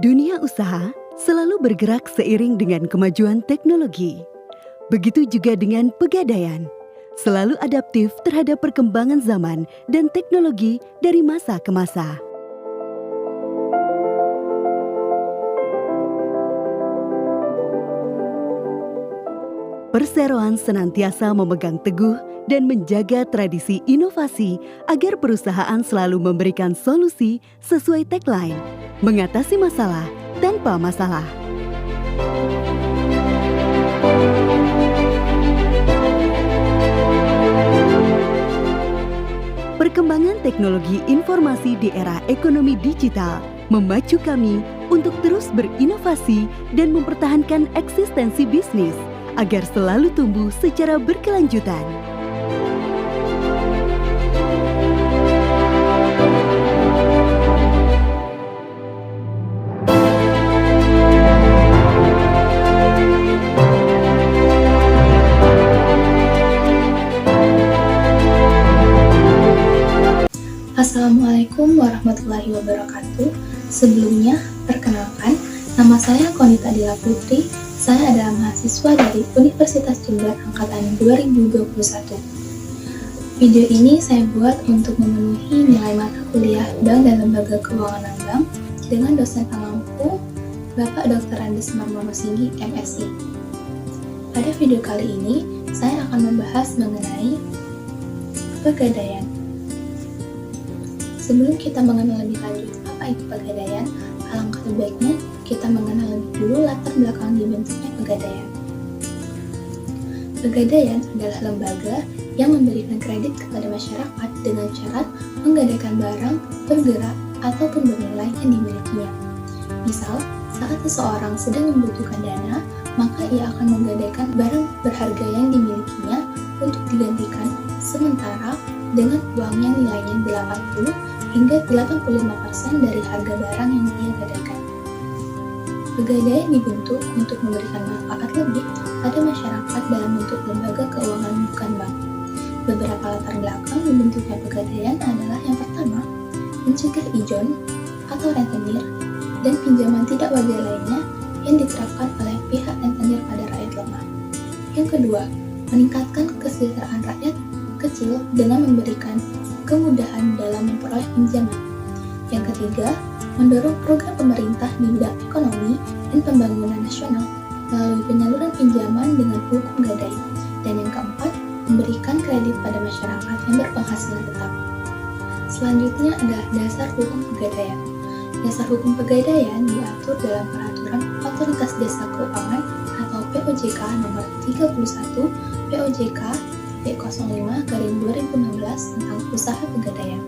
Dunia usaha selalu bergerak seiring dengan kemajuan teknologi. Begitu juga dengan Pegadaian, selalu adaptif terhadap perkembangan zaman dan teknologi dari masa ke masa. Perseroan senantiasa memegang teguh dan menjaga tradisi inovasi agar perusahaan selalu memberikan solusi sesuai tagline, mengatasi masalah tanpa masalah. Perkembangan teknologi informasi di era ekonomi digital memacu kami untuk terus berinovasi dan mempertahankan eksistensi bisnis agar selalu tumbuh secara berkelanjutan. Assalamualaikum warahmatullahi wabarakatuh. Sebelumnya, perkenalkan, nama saya Konita Dila Putri. Saya adalah mahasiswa dari Universitas Jember Angkatan 2021. Video ini saya buat untuk memenuhi nilai mata kuliah Bank dan Lembaga Keuangan Bank dengan dosen pengampu Bapak Dr. Andes Marmono Singgi, MSI. Pada video kali ini, saya akan membahas mengenai Pegadaian. Sebelum kita mengenal lebih lanjut apa itu Pegadaian, alangkah sebaiknya kita mengenal lebih dulu latar belakang dibentuknya Pegadaian. Pegadaian adalah lembaga yang memberikan kredit kepada masyarakat dengan syarat menggadaikan barang, bergerak, ataupun bernilai yang dimilikinya. Misal, saat seseorang sedang membutuhkan dana, maka ia akan menggadaikan barang berharga yang dimilikinya untuk digantikan sementara dengan uang yang nilainya 80 hingga 85% dari harga barang yang ia gadaikan. Pegadaian dibentuk untuk memberikan manfaat lebih pada masyarakat dalam bentuk lembaga keuangan bukan bank. Beberapa latar belakang dibentuknya Pegadaian adalah yang pertama, mencegah ijon atau rentenir dan pinjaman tidak wajar lainnya yang diterapkan oleh pihak rentenir pada rakyat lemah. Yang kedua, meningkatkan kesejahteraan rakyat kecil dengan memberikan kemudahan dalam memperoleh pinjaman. Yang ketiga, mendorong program pemerintah di bidang ekonomi dan pembangunan nasional melalui penyaluran pinjaman dengan hukum gadai. Dan yang keempat, memberikan kredit pada masyarakat yang berpenghasilan tetap. Selanjutnya adalah dasar hukum Pegadaian. Dasar hukum Pegadaian diatur dalam Peraturan Otoritas Jasa Keuangan atau POJK nomor 31 POJK P05/2016 tentang usaha Pegadaian.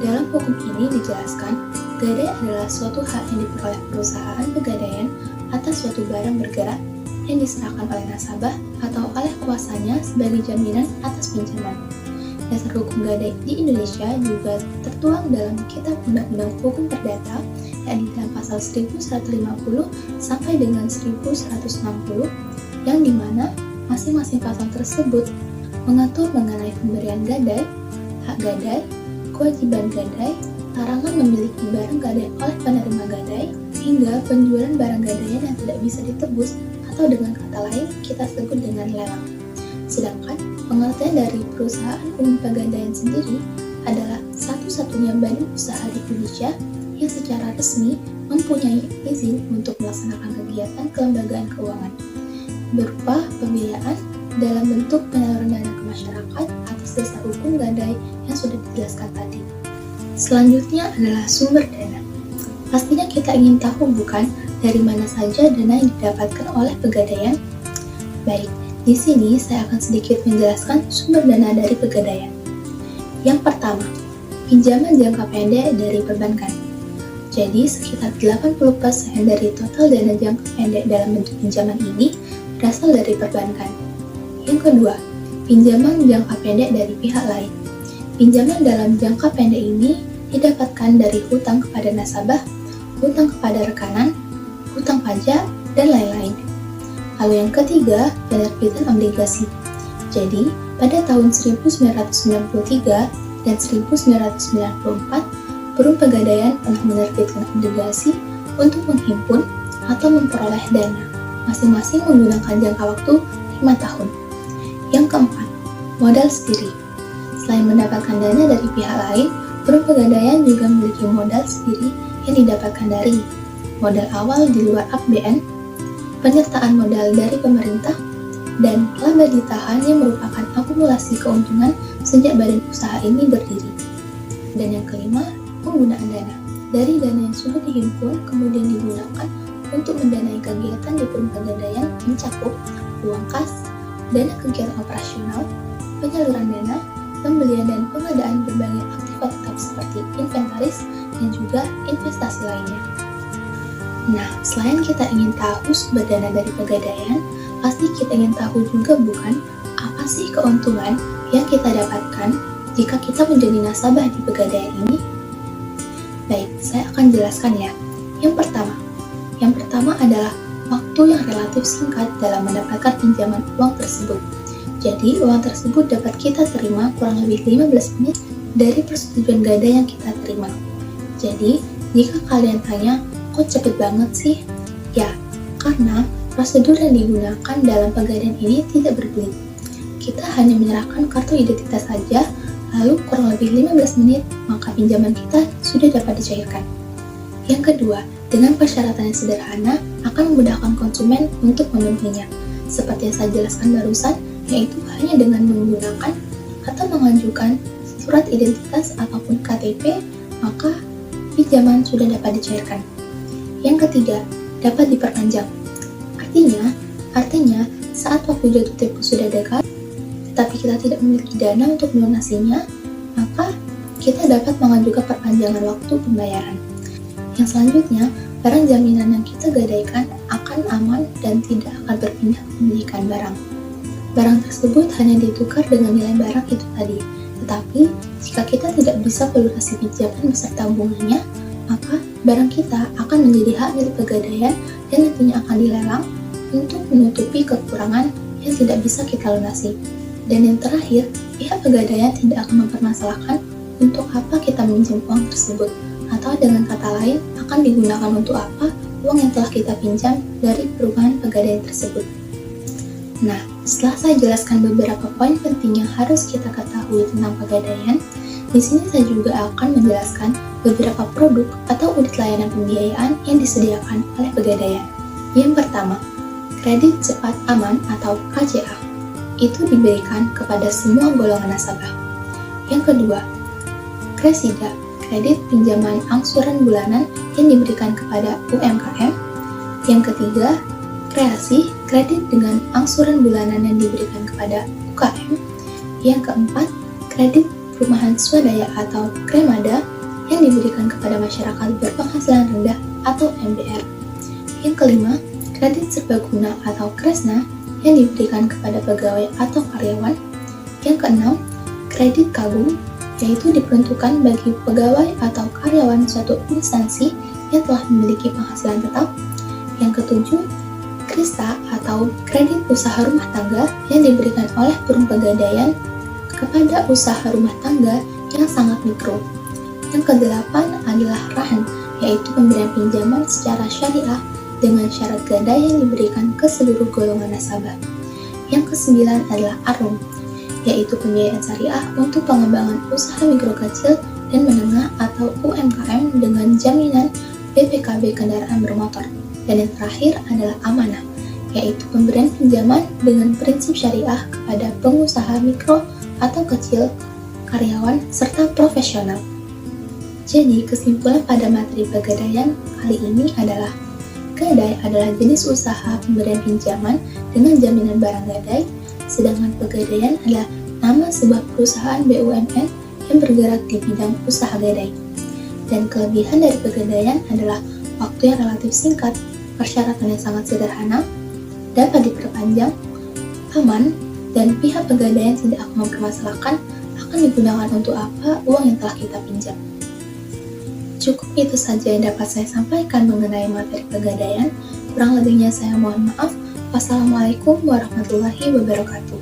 Dalam hukum ini dijelaskan, gadai adalah suatu hak yang diperoleh perusahaan Pegadaian atas suatu barang bergerak yang diserahkan oleh nasabah atau oleh kuasanya sebagai jaminan atas pinjaman. Dasar hukum gadai di Indonesia juga tertuang dalam Kitab Undang-Undang Hukum Perdata, yakni dalam pasal 1150 sampai dengan 1160, yang dimana masing-masing pasal tersebut mengatur mengenai pemberian gadai, hak gadai, kewajiban gadai, larangan memiliki barang gadai oleh penerima gadai, hingga penjualan barang gadaian yang tidak bisa ditebus atau dengan kata lain kita sebut dengan lelang. Sedangkan pengertian dari perusahaan umum Pegadaian sendiri adalah satu-satunya badan usaha di Indonesia yang secara resmi mempunyai izin untuk melaksanakan kegiatan kelembagaan keuangan berupa pembiayaan dalam bentuk penyaluran dana ke masyarakat atas dasar hukum gadai yang sudah dijelaskan tadi. Selanjutnya adalah sumber dana. Pastinya kita ingin tahu bukan dari mana saja dana yang didapatkan oleh Pegadaian? Baik, di sini saya akan sedikit menjelaskan sumber dana dari Pegadaian. Yang pertama, pinjaman jangka pendek dari perbankan. Jadi sekitar 80% dari total dana jangka pendek dalam bentuk pinjaman ini berasal dari perbankan. Yang kedua, pinjaman jangka pendek dari pihak lain. Pinjaman dalam jangka pendek ini didapatkan dari hutang kepada nasabah, hutang kepada rekanan, hutang pajak, dan lain-lain. Lalu yang ketiga, penerbitan obligasi. Jadi, pada tahun 1993 dan 1994, Perum Pegadaian pernah menerbitkan obligasi untuk menghimpun atau memperoleh dana, masing-masing menggunakan jangka waktu 5 tahun. Yang keempat, modal sendiri. Selain mendapatkan dana dari pihak lain, Perum Pegadaian juga memiliki modal sendiri yang didapatkan dari modal awal di luar APBN, penyertaan modal dari pemerintah, dan laba ditahan yang merupakan akumulasi keuntungan sejak badan usaha ini berdiri. Dan yang kelima, penggunaan dana. Dari dana yang sudah dihimpun kemudian digunakan untuk mendanai kegiatan di Perum Pegadaian mencakup uang kas, dana kegiatan operasional, penyaluran dana, pembelian dan pengadaan berbagai aktivitas seperti inventaris dan juga investasi lainnya. Nah, selain kita ingin tahu sumber dana dari Pegadaian, pasti kita ingin tahu juga bukan apa sih keuntungan yang kita dapatkan jika kita menjadi nasabah di Pegadaian ini? Baik, saya akan jelaskan ya. Yang pertama adalah waktu yang relatif singkat dalam mendapatkan pinjaman uang tersebut. Jadi, uang tersebut dapat kita terima kurang lebih 15 menit dari persetujuan gadai yang kita terima. Jadi, jika kalian tanya, kok cepet banget sih? Ya, karena prosedur yang digunakan dalam Pegadaian ini tidak berbelit. Kita hanya menyerahkan kartu identitas saja, lalu kurang lebih 15 menit, maka pinjaman kita sudah dapat dicairkan. Yang kedua, dengan persyaratan yang sederhana akan memudahkan konsumen untuk memenuhinya. Seperti yang saya jelaskan barusan, yaitu hanya dengan menggunakan atau mengajukan surat identitas ataupun KTP, maka pinjaman sudah dapat dicairkan. Yang ketiga, dapat diperpanjang. Artinya saat waktu jatuh tempo sudah dekat, tetapi kita tidak memiliki dana untuk melunasinya, maka kita dapat mengajukan perpanjangan waktu pembayaran. Yang selanjutnya, barang jaminan yang kita gadaikan akan aman dan tidak akan berpindah kepemilikan barang. Barang tersebut hanya ditukar dengan nilai barang itu tadi. Tetapi, jika kita tidak bisa melunasi pinjaman beserta bunganya, maka barang kita akan menjadi hak milik Pegadaian dan nantinya akan dilelang untuk menutupi kekurangan yang tidak bisa kita lunasi. Dan yang terakhir, pihak Pegadaian tidak akan mempermasalahkan untuk apa kita meminjam uang tersebut, atau dengan kata lain, akan digunakan untuk apa uang yang telah kita pinjam dari perumahan Pegadaian tersebut. Nah, setelah saya jelaskan beberapa poin penting yang harus kita ketahui tentang Pegadaian, di sini saya juga akan menjelaskan beberapa produk atau unit layanan pembiayaan yang disediakan oleh Pegadaian. Yang pertama, kredit cepat aman atau KCA. Itu diberikan kepada semua golongan nasabah. Yang kedua, Kresida, kredit pinjaman angsuran bulanan yang diberikan kepada UMKM. Yang ketiga, Kreasi, kredit dengan angsuran bulanan yang diberikan kepada UKM. Yang keempat, kredit perumahan swadaya atau Kremada yang diberikan kepada masyarakat berpenghasilan rendah atau MBR. Yang kelima, kredit serbaguna atau Kresna yang diberikan kepada pegawai atau karyawan. Yang keenam, kredit kabung, yaitu diperuntukkan bagi pegawai atau karyawan suatu instansi yang telah memiliki penghasilan tetap. Yang ketujuh, Krista atau kredit usaha rumah tangga yang diberikan oleh Perum Pegadaian kepada usaha rumah tangga yang sangat mikro. Yang kedelapan adalah Rahan, yaitu pemberian pinjaman secara syariah dengan syarat gadai yang diberikan ke seluruh golongan nasabah. Yang kesembilan adalah Arum, yaitu pembiayaan syariah untuk pengembangan usaha mikro kecil dan menengah atau UMKM dengan jaminan BPKB kendaraan bermotor. Dan yang terakhir adalah Amanah, yaitu pemberian pinjaman dengan prinsip syariah kepada pengusaha mikro atau kecil, karyawan, serta profesional. Jadi, kesimpulan pada materi Pegadaian kali ini adalah gadai adalah jenis usaha pemberian pinjaman dengan jaminan barang gadai, sedangkan Pegadaian adalah nama sebuah perusahaan BUMN yang bergerak di bidang usaha gadai. Dan kelebihan dari Pegadaian adalah waktu yang relatif singkat, persyaratan yang sangat sederhana, dapat diperpanjang, aman, dan pihak Pegadaian tidak akan mempermasalahkan akan digunakan untuk apa uang yang telah kita pinjam. Cukup itu saja yang dapat saya sampaikan mengenai materi Pegadaian. Kurang lebihnya saya mohon maaf. Wassalamualaikum warahmatullahi wabarakatuh.